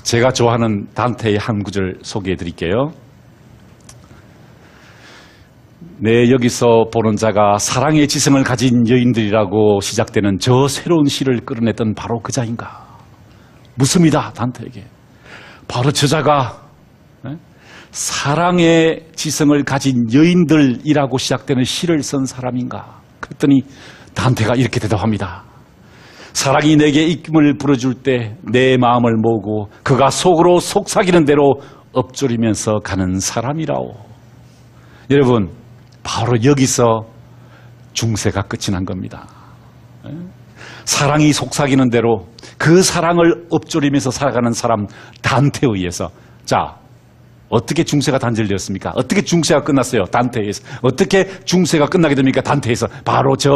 제가 좋아하는 단테의 한 구절 소개해 드릴게요. 네, 여기서 보는 자가 사랑의 지성을 가진 여인들이라고 시작되는 저 새로운 시를 끌어냈던 바로 그 자인가? 묻습니다, 단테에게. 바로 저자가 사랑의 지성을 가진 여인들이라고 시작되는 시를 쓴 사람인가? 그랬더니 단테가 이렇게 대답합니다. 사랑이 내게 입김을 불어줄 때 내 마음을 모으고 그가 속으로 속삭이는 대로 엎조리면서 가는 사람이라오. 여러분, 바로 여기서 중세가 끝이 난 겁니다. 사랑이 속삭이는 대로 그 사랑을 엎조리면서 살아가는 사람 단테에 의해서. 자, 어떻게 중세가 단절되었습니까? 어떻게 중세가 끝났어요? 단테에서. 어떻게 중세가 끝나게 됩니까? 단테에서. 바로 저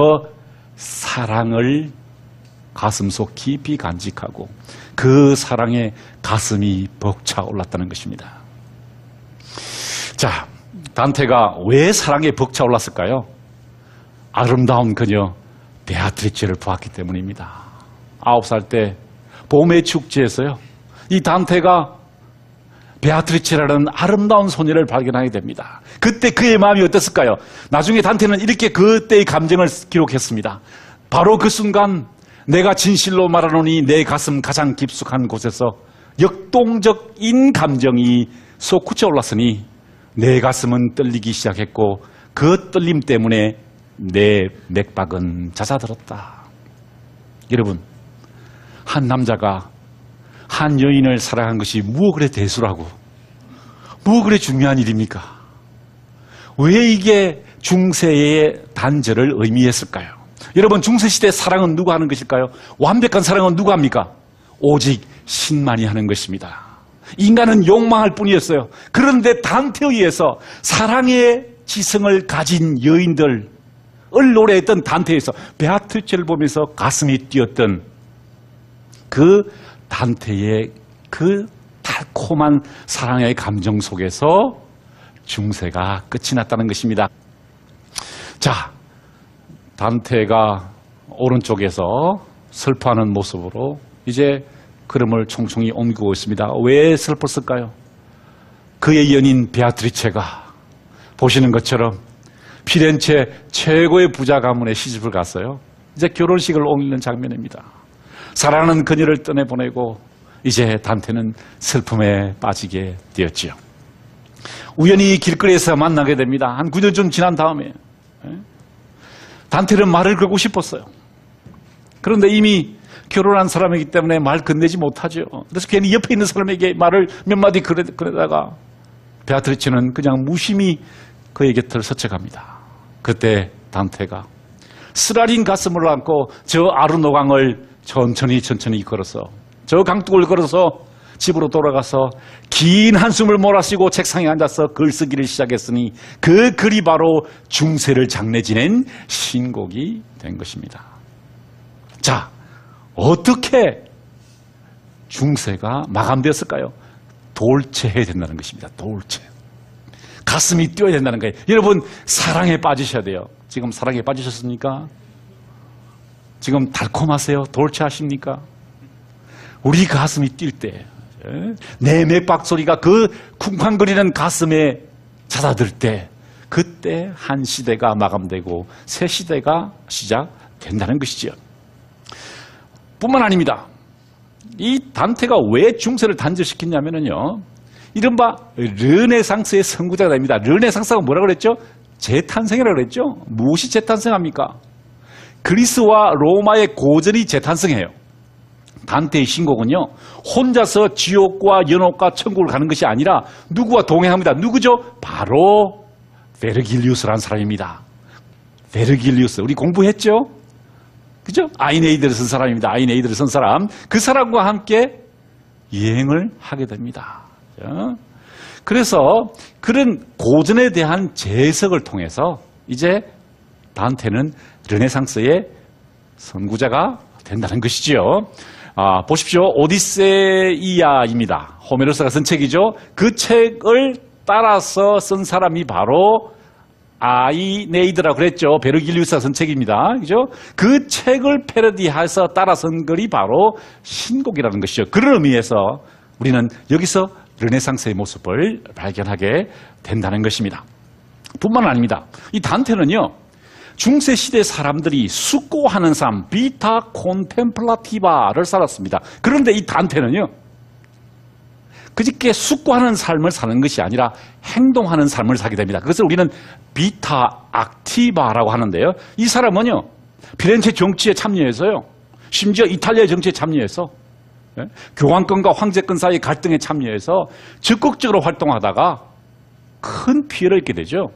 사랑을 가슴속 깊이 간직하고 그 사랑에 가슴이 벅차올랐다는 것입니다. 자, 단테가 왜 사랑에 벅차올랐을까요? 아름다운 그녀 베아트리체를 보았기 때문입니다. 9살 때 봄의 축제에서요, 이 단테가 베아트리체라는 아름다운 소녀를 발견하게 됩니다. 그때 그의 마음이 어땠을까요? 나중에 단테는 이렇게 그때의 감정을 기록했습니다. 바로 그 순간 내가 진실로 말하노니 내 가슴 가장 깊숙한 곳에서 역동적인 감정이 솟구쳐 올랐으니 내 가슴은 떨리기 시작했고 그 떨림 때문에 내 맥박은 잦아들었다. 여러분, 한 남자가 한 여인을 사랑한 것이 무엇 그래 대수라고, 무엇 그래 중요한 일입니까? 왜 이게 중세의 단절을 의미했을까요? 여러분, 중세시대 사랑은 누가 하는 것일까요? 완벽한 사랑은 누가 합니까? 오직 신만이 하는 것입니다. 인간은 욕망할 뿐이었어요. 그런데 단테에 의해서 사랑의 지성을 가진 여인들을 노래했던 단테에서 베아트리체를 보면서 가슴이 뛰었던 그 단테의 그 달콤한 사랑의 감정 속에서 중세가 끝이 났다는 것입니다. 자, 단테가 오른쪽에서 슬퍼하는 모습으로 이제 걸음을 총총히 옮기고 있습니다. 왜 슬펐을까요? 그의 연인 베아트리체가 보시는 것처럼 피렌체 최고의 부자 가문에 시집을 갔어요. 이제 결혼식을 옮기는 장면입니다. 사랑하는 그녀를 떠내보내고 이제 단테는 슬픔에 빠지게 되었지요. 우연히 길거리에서 만나게 됩니다. 한 9년 좀 지난 다음에 단테는 말을 걸고 싶었어요. 그런데 이미 결혼한 사람이기 때문에 말 건네지 못하죠. 그래서 괜히 옆에 있는 사람에게 말을 몇 마디 그러다가 베아트리체는 그냥 무심히 그의 곁을 스쳐갑니다. 그때 단테가 쓰라린 가슴을 안고 저 아르노강을 천천히 걸어서, 저 강둑을 걸어서 집으로 돌아가서 긴 한숨을 몰아쉬고 책상에 앉아서 글쓰기를 시작했으니 그 글이 바로 중세를 장래 지낸 신곡이 된 것입니다. 자, 어떻게 중세가 마감되었을까요? 돌체해야 된다는 것입니다. 돌체. 가슴이 뛰어야 된다는 거예요. 여러분, 사랑에 빠지셔야 돼요. 지금 사랑에 빠지셨습니까? 지금 달콤하세요? 돌체하십니까? 우리 가슴이 뛸 때, 내 맥박 소리가 그 쿵쾅거리는 가슴에 잦아들 때, 그때 한 시대가 마감되고 새 시대가 시작된다는 것이죠. 뿐만 아닙니다. 이 단테가 왜 중세를 단절시켰냐면요, 이른바 르네상스의 선구자가 됩니다. 르네상스가 뭐라고 그랬죠? 재탄생이라고 그랬죠? 무엇이 재탄생합니까? 그리스와 로마의 고전이 재탄생해요. 단테의 신곡은요, 혼자서 지옥과 연옥과 천국을 가는 것이 아니라 누구와 동행합니다. 누구죠? 바로 베르길리우스라는 사람입니다. 베르길리우스, 우리 공부했죠? 그죠? 아이네이드를 쓴 사람입니다. 아이네이드를 쓴 사람. 그 사람과 함께 여행을 하게 됩니다. 그래서 그런 고전에 대한 재해석을 통해서 이제 단테는 르네상스의 선구자가 된다는 것이죠. 보십시오. 오디세이아입니다. 호메로스가 쓴 책이죠. 그 책을 따라서 쓴 사람이 바로 아이네이드라고 그랬죠. 베르길리우스가 쓴 책입니다. 그죠? 그 책을 패러디해서 따라 쓴 글이 바로 신곡이라는 것이죠. 그런 의미에서 우리는 여기서 르네상스의 모습을 발견하게 된다는 것입니다. 뿐만 아닙니다. 이 단테는요, 중세 시대 사람들이 숙고하는 삶, 비타 콘템플라티바를 살았습니다. 그런데 이 단테는요, 그저께 숙고하는 삶을 사는 것이 아니라 행동하는 삶을 살게 됩니다. 그것을 우리는 비타 악티바라고 하는데요. 이 사람은요, 피렌체 정치에 참여해서요, 심지어 이탈리아 정치에 참여해서 교황권과 황제권 사이의 갈등에 참여해서 적극적으로 활동하다가 큰 피해를 입게 되죠.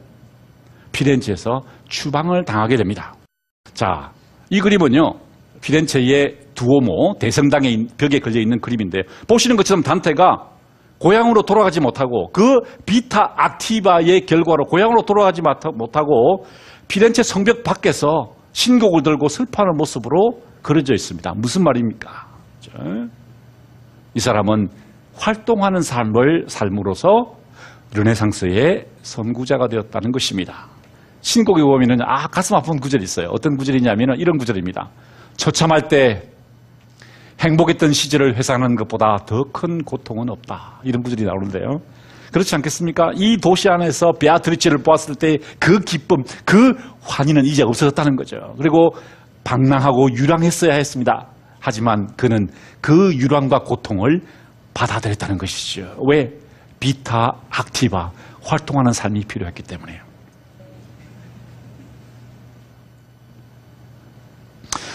피렌체에서 추방을 당하게 됩니다. 자, 이 그림은요, 피렌체의 두오모 대성당의 벽에 걸려있는 그림인데, 보시는 것처럼 단테가 고향으로 돌아가지 못하고 그 비타 악티바의 결과로 고향으로 돌아가지 못하고 피렌체 성벽 밖에서 신곡을 들고 슬퍼하는 모습으로 그려져 있습니다. 무슨 말입니까? 이 사람은 활동하는 삶을 삶으로써 르네상스의 선구자가 되었다는 것입니다. 신곡에 보면은 가슴 아픈 구절이 있어요. 어떤 구절이냐면은 이런 구절입니다. 처참할 때 행복했던 시절을 회상하는 것보다 더 큰 고통은 없다. 이런 구절이 나오는데요. 그렇지 않겠습니까? 이 도시 안에서 베아트리체를 보았을 때 그 기쁨, 그 환희는 이제 없어졌다는 거죠. 그리고 방랑하고 유랑했어야 했습니다. 하지만 그는 그 유랑과 고통을 받아들였다는 것이죠. 왜? 비타 악티바, 활동하는 삶이 필요했기 때문에요.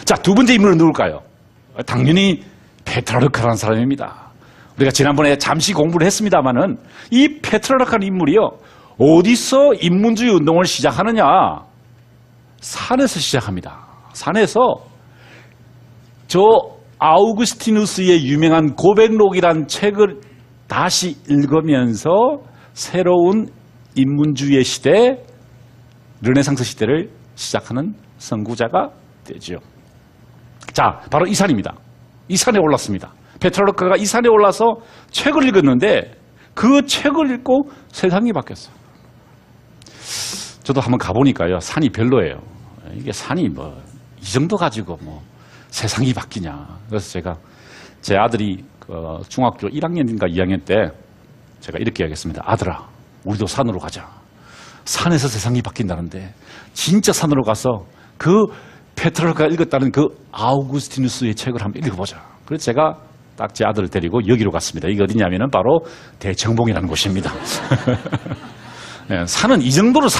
자, 두 번째 인물은 누굴까요? 당연히 페트라르카라는 사람입니다. 우리가 지난번에 잠시 공부를 했습니다마는 이 페트라르카라는 인물이요, 어디서 인문주의 운동을 시작하느냐? 산에서 시작합니다. 산에서 저 아우구스티누스의 유명한 고백록이란 책을 다시 읽으면서 새로운 인문주의의 시대, 르네상스 시대를 시작하는 선구자가 되죠. 자, 바로 이 산입니다. 이 산에 올랐습니다. 페트라르카가 이 산에 올라서 책을 읽었는데 그 책을 읽고 세상이 바뀌었어요. 저도 한번 가보니까요, 산이 별로예요. 이게 산이 이 정도 가지고 세상이 바뀌냐. 그래서 제가 제 아들이 중학교 1학년인가 2학년 때 제가 이렇게 이야기했습니다. 아들아, 우리도 산으로 가자. 산에서 세상이 바뀐다는데 진짜 산으로 가서 그 페트라르카가 읽었다는 그 아우구스티누스의 책을 한번 읽어보자. 그래서 제가 딱 제 아들을 데리고 여기로 갔습니다. 이게 어디냐면은 바로 대청봉이라는 곳입니다. 네, 산은 이 정도로